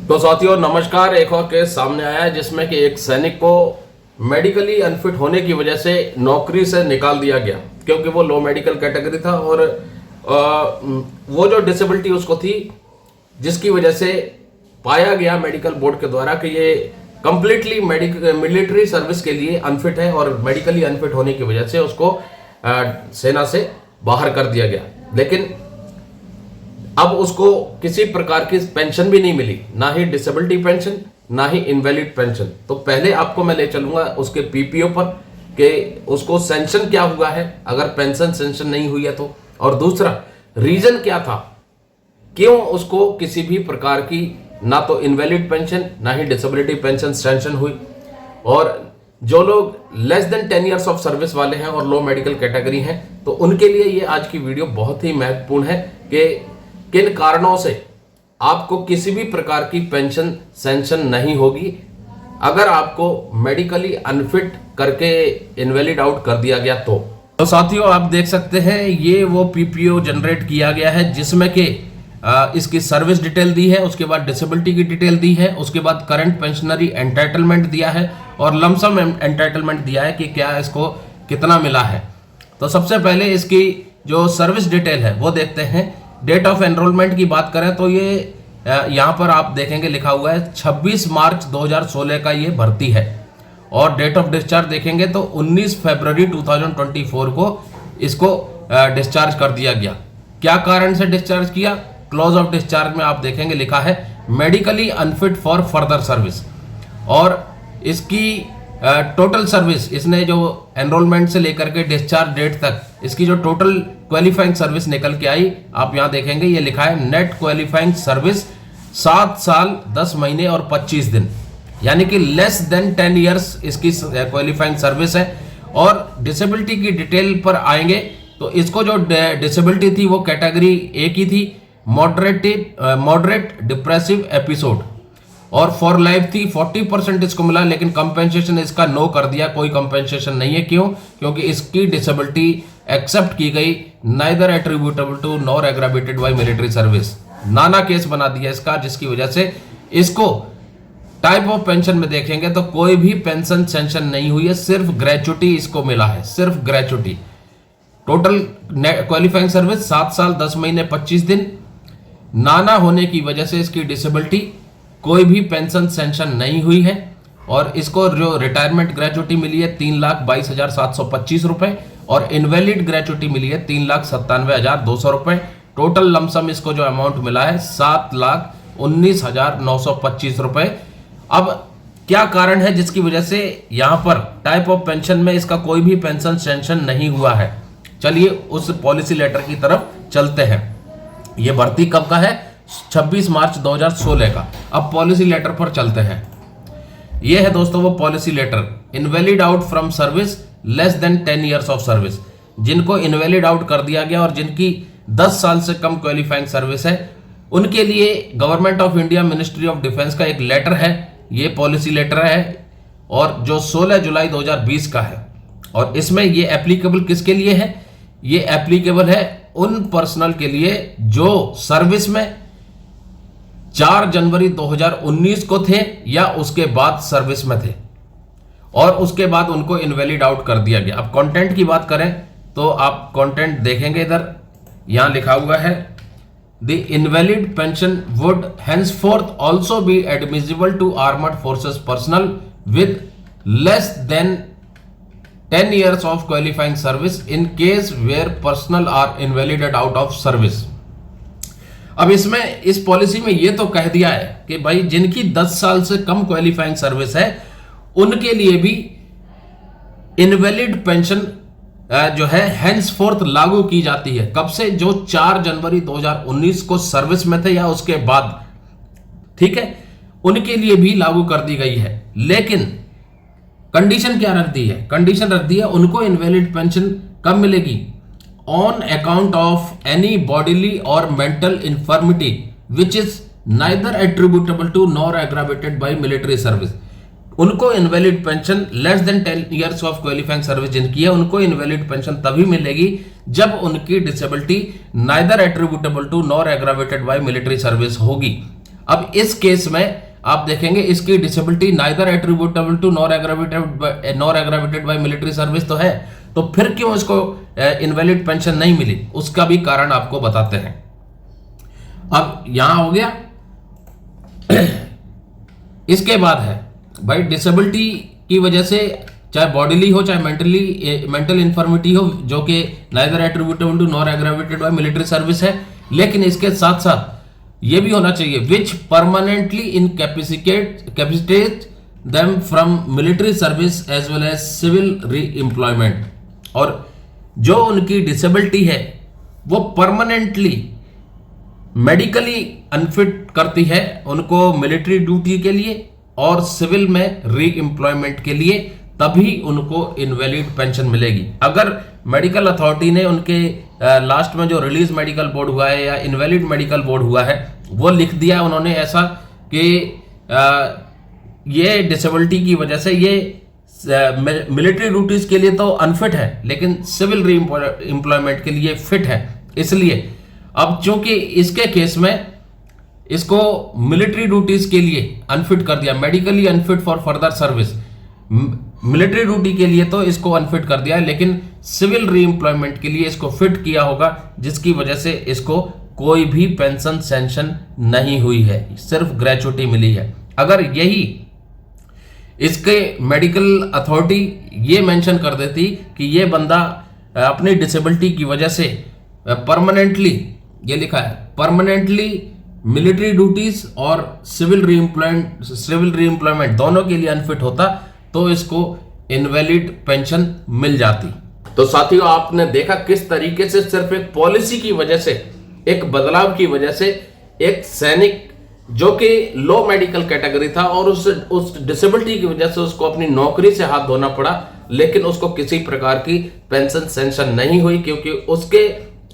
तो साथियों नमस्कार। एक और केस सामने आया है जिसमें कि एक सैनिक को मेडिकली अनफिट होने की वजह से नौकरी से निकाल दिया गया क्योंकि वो लो मेडिकल कैटेगरी था और वो जो डिसेबिलिटी उसको थी जिसकी वजह से पाया गया मेडिकल बोर्ड के द्वारा कि ये कंप्लीटली मिलिट्री सर्विस के लिए अनफिट है और मेडिकली अनफिट होने की वजह से उसको सेना से बाहर कर दिया गया। लेकिन अब उसको किसी प्रकार की पेंशन भी नहीं मिली, ना ही डिसेबिलिटी पेंशन ना ही इनवैलिड पेंशन। तो पहले आपको मैं ले चलूंगा उसके पीपीओ पर कि उसको सेंशन क्या हुआ है अगर पेंशन सेंशन नहीं हुई है तो, और दूसरा रीजन क्या था क्यों उसको किसी भी प्रकार की ना तो इनवैलिड पेंशन ना ही डिसेबिलिटी पेंशन सेंशन हुई। और जो लोग less than 10 years of service वाले हैं और लो मेडिकल कैटेगरी हैं तो उनके लिए ये आज की वीडियो बहुत ही महत्वपूर्ण है कि किन कारणों से आपको किसी भी प्रकार की पेंशन सेंशन नहीं होगी अगर आपको मेडिकली अनफिट करके इनवैलिड आउट कर दिया गया तो साथियों आप देख सकते हैं ये वो पीपीओ जनरेट किया गया है जिसमें कि इसकी सर्विस डिटेल दी है, उसके बाद डिसेबिलिटी की डिटेल दी है, उसके बाद करंट पेंशनरी एंटाइटलमेंट दिया है और लमसम एंटाइटलमेंट दिया है कि क्या इसको कितना मिला है। तो सबसे पहले इसकी जो सर्विस डिटेल है वो देखते हैं। डेट ऑफ एनरोलमेंट की बात करें तो ये यहाँ पर आप देखेंगे लिखा हुआ है 26 मार्च 2016 का ये भर्ती है और डेट ऑफ डिस्चार्ज देखेंगे तो 19 फरवरी 2024 को इसको डिस्चार्ज कर दिया गया। क्या कारण से डिस्चार्ज किया? क्लोज ऑफ डिस्चार्ज में आप देखेंगे लिखा है medically unfit for further service. और इसकी टोटल सर्विस इसने जो एनरोलमेंट से लेकर के डिस्चार्ज डेट तक इसकी जो टोटल क्वालिफाइंग सर्विस निकल के आई आप यहां देखेंगे ये लिखा है नेट क्वालिफाइंग सर्विस 7 साल 10 महीने और 25 दिन, यानी कि लेस देन 10 इयर्स इसकी क्वालिफाइंग सर्विस है। और डिसेबिलिटी की डिटेल पर आएंगे तो इसको जो डिसेबिलिटी थी वो कैटेगरी ए की थी, मॉडरेट डिप्रेसिव एपिसोड, और फॉर लाइफ थी। 40% इसको मिला लेकिन कंपेंसेशन इसका नो कर दिया, कोई कंपेंसेशन नहीं है। क्यों? क्योंकि इसकी डिसेबिलिटी एक्सेप्ट की गई, neither attributable to nor aggravated by military service. नाना केस बना दिया इसका जिसकी वजह से इसको टाइप ऑफ पेंशन में देखेंगे तो कोई भी पेंशन सेंशन नहीं हुई है, सिर्फ ग्रेचुटी इसको मिला है, सिर्फ ग्रेचुटी। टोटल क्वालिफाइंग सर्विस 7 साल 10 महीने 25 दिन। नाना होने की वजह से इसकी डिसेबिलिटी कोई भी पेंशन सेंशन नहीं हुई है और इसको जो रिटायरमेंट ग्रेचुटी मिली है 3,22,725 रुपए और इनवैलिड ग्रेचुटी मिली है 3,97,200 रुपए। टोटल लमसम इसको जो अमाउंट मिला है 7,19,925 रुपए। अब क्या कारण है जिसकी वजह से यहां पर टाइप ऑफ पेंशन में इसका कोई भी पेंशन सेंशन नहीं हुआ है? चलिए उस पॉलिसी लेटर की तरफ चलते हैं। यह भर्ती कब का है? 26 मार्च 2016 का। अब पॉलिसी लेटर पर चलते हैं। यह है दोस्तों वो policy letter, invalid out from service less than 10 years of service. जिनको इनवैलिड आउट कर दिया गया और जिनकी 10 साल से कम क्वालिफाइंग सर्विस है उनके लिए government of India ministry of defence का एक लेटर है, ये पॉलिसी लेटर है और जो 16 जुलाई 2020 का है। और इसमें ये एप्लीकेबल किसके लिए है? ये एप्लीकेबल है उन पर्सनल के लिए जो सर्विस में 4 जनवरी 2019 को थे या उसके बाद सर्विस में थे और उसके बाद उनको इनवैलिड आउट कर दिया गया। अब कंटेंट की बात करें तो आप कंटेंट देखेंगे, इधर यहां लिखा हुआ है the invalid pension would henceforth also be admissible to armed forces personnel with less than 10 years of qualifying service in case where personnel are invalided out of service। अब इसमें इस पॉलिसी में ये तो कह दिया है कि भाई जिनकी 10 साल से कम क्वालिफाइंग सर्विस है उनके लिए भी इनवैलिड पेंशन जो है henceforth लागू की जाती है। कब से? जो 4 जनवरी 2019 को सर्विस में थे या उसके बाद, ठीक है, उनके लिए भी लागू कर दी गई है। लेकिन कंडीशन क्या रख दी है? कंडीशन रख दी है उनको इनवैलिड पेंशन कब मिलेगी? On account of any bodily or mental infirmity which is neither attributable to nor aggravated by military service. उनको invalid pension less than 10 years of qualifying service जिनकी है उनको इनवैलिड पेंशन तभी मिलेगी जब उनकी disability neither attributable to nor aggravated by military service होगी। अब इस केस में आप देखेंगे इसकी disability neither attributable to nor aggravated by military service तो है, तो फिर क्यों इसको इनवैलिड पेंशन नहीं मिली, उसका भी कारण आपको बताते हैं। अब यहां हो गया। इसके बाद है भाई डिसेबिलिटी की वजह से, चाहे बॉडीली हो चाहे मेंटल इन्फॉर्मिटी हो, जो कि neither attributable to nor aggravated by military service है, लेकिन इसके साथ साथ ये भी होना चाहिए which permanently incapacitate them from military service as well as civil reemployment. और जो उनकी डिसेबिलिटी है वो परमानेंटली मेडिकली अनफिट करती है उनको मिलिट्री ड्यूटी के लिए और सिविल में री एम्प्लॉयमेंट के लिए, तभी उनको इनवैलिड पेंशन मिलेगी। अगर मेडिकल अथॉरिटी ने उनके लास्ट में जो रिलीज मेडिकल बोर्ड हुआ है या इनवैलिड मेडिकल बोर्ड हुआ है वो लिख दिया उन्होंने ऐसा कि ये डिसेबिलिटी की वजह से ये मिलिट्री ड्यूटीज के लिए तो अनफिट है लेकिन सिविल री एम्प्लॉयमेंट के लिए फिट है, इसलिए अब चूंकि इसके केस में इसको मिलिट्री ड्यूटीज के लिए अनफिट कर दिया, medically unfit for further service, military duty के लिए तो इसको अनफिट कर दिया, लेकिन सिविल री एम्प्लॉयमेंट के लिए इसको फिट किया होगा, जिसकी वजह से इसको कोई भी पेंशन सैंक्शन नहीं हुई है, सिर्फ ग्रेचुइटी मिली है। अगर यही इसके मेडिकल अथॉरिटी ये मेंशन कर देती कि ये बंदा अपनी डिसेबिलिटी की वजह से परमानेंटली, ये लिखा है परमानेंटली मिलिट्री ड्यूटीज और सिविल री एम्प्लॉयमेंट दोनों के लिए अनफिट होता, तो इसको इनवैलिड पेंशन मिल जाती। तो साथियों आपने देखा किस तरीके से सिर्फ एक पॉलिसी की वजह से, एक बदलाव की वजह से एक सैनिक जो कि लो मेडिकल कैटेगरी था और उस डिसेबिलिटी की वजह से उसको अपनी नौकरी से हाथ धोना पड़ा, लेकिन उसको किसी प्रकार की पेंशन सैंक्शन नहीं हुई, क्योंकि उसके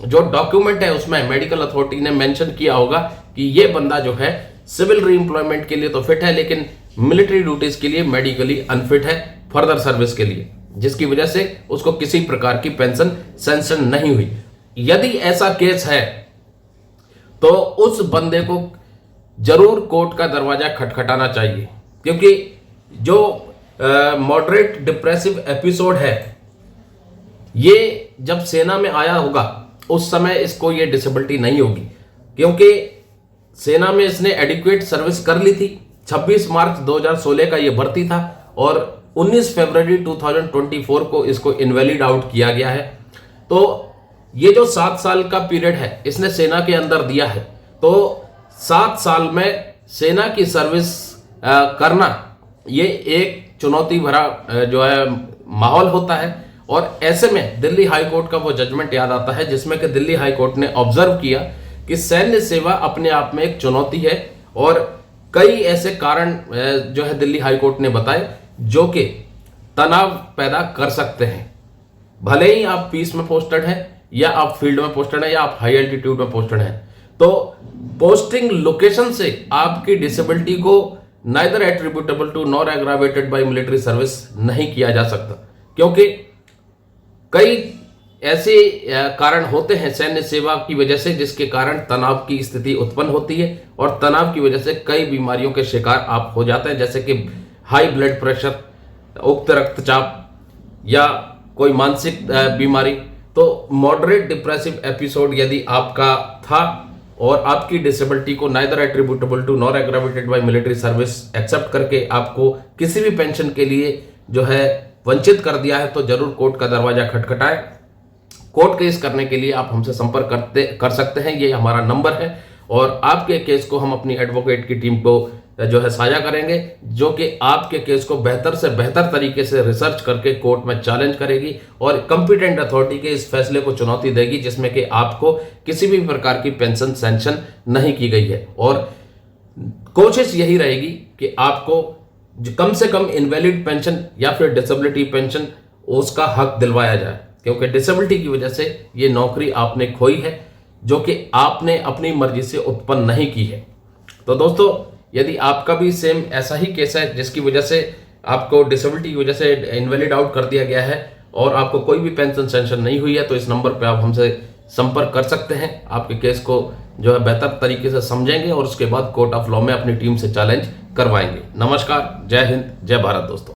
जो डॉक्यूमेंट है उसमें मेडिकल अथॉरिटी ने मेंशन किया होगा कि ये बंदा जो है सिविल री एम्प्लॉयमेंट के लिए तो फिट है लेकिन मिलिट्री ड्यूटीज के लिए मेडिकली अनफिट है फर्दर सर्विस के लिए, जिसकी वजह से उसको किसी प्रकार की पेंशन सैंक्शन नहीं हुई। यदि ऐसा केस है तो उस बंदे को जरूर कोर्ट का दरवाजा खटखटाना चाहिए, क्योंकि जो मॉडरेट डिप्रेसिव एपिसोड है ये जब सेना में आया होगा उस समय इसको ये डिसेबिलिटी नहीं होगी, क्योंकि सेना में इसने एडिक्वेट सर्विस कर ली थी। 26 मार्च 2016 का ये भर्ती था और 19 फरवरी 2024 को इसको इनवैलिड आउट किया गया है। तो ये जो 7 साल का पीरियड है इसने सेना के अंदर दिया है, तो 7 साल में सेना की सर्विस करना ये एक चुनौती भरा जो है माहौल होता है। और ऐसे में दिल्ली हाई कोर्ट का वो जजमेंट याद आता है जिसमें कि दिल्ली हाई कोर्ट ने ऑब्जर्व किया कि सैन्य सेवा अपने आप में एक चुनौती है और कई ऐसे कारण जो है दिल्ली हाई कोर्ट ने बताए जो कि तनाव पैदा कर सकते हैं। भले ही आप पीस में पोस्टेड हैं या आप फील्ड में पोस्टेड हैं या आप हाई एल्टीट्यूड में पोस्टेड हैं, तो पोस्टिंग लोकेशन से आपकी डिसेबिलिटी को neither attributable to nor aggravated by military service नहीं किया जा सकता, क्योंकि कई ऐसे कारण होते हैं सैन्य सेवा की वजह से जिसके कारण तनाव की स्थिति उत्पन्न होती है और तनाव की वजह से कई बीमारियों के शिकार आप हो जाते हैं, जैसे कि हाई ब्लड प्रेशर, उच्च रक्तचाप या कोई मानसिक बीमारी। तो मॉडरेट डिप्रेसिव एपिसोड यदि आपका था और आपकी डिसेबिलिटी को neither attributable to nor aggravated by military service accept करके आपको किसी भी पेंशन के लिए जो है वंचित कर दिया है, तो जरूर कोर्ट का दरवाजा खटखटाएं। कोर्ट केस करने के लिए आप हमसे संपर्क कर सकते हैं, ये हमारा नंबर है और आपके केस को हम अपनी एडवोकेट की टीम को जो है साझा करेंगे, जो कि आपके केस को बेहतर से बेहतर तरीके से रिसर्च करके कोर्ट में चैलेंज करेगी और कंपिटेंट अथॉरिटी के इस फैसले को चुनौती देगी जिसमें कि आपको किसी भी प्रकार की पेंशन सैंक्शन नहीं की गई है। और कोशिश यही रहेगी कि आपको कम से कम इनवैलिड पेंशन या फिर डिसेबिलिटी पेंशन उसका हक दिलवाया जाए, क्योंकि डिसेबिलिटी की वजह से ये नौकरी आपने खोई है जो कि आपने अपनी मर्जी से उत्पन्न नहीं की है। तो दोस्तों यदि आपका भी सेम ऐसा ही केस है जिसकी वजह से आपको डिसेबिलिटी की वजह से इनवैलिड आउट कर दिया गया है और आपको कोई भी पेंशन सैंक्शन नहीं हुई है, तो इस नंबर पे आप हमसे संपर्क कर सकते हैं। आपके केस को जो है बेहतर तरीके से समझेंगे और उसके बाद कोर्ट ऑफ लॉ में अपनी टीम से चैलेंज करवाएंगे। नमस्कार, जय हिंद, जय भारत दोस्तों।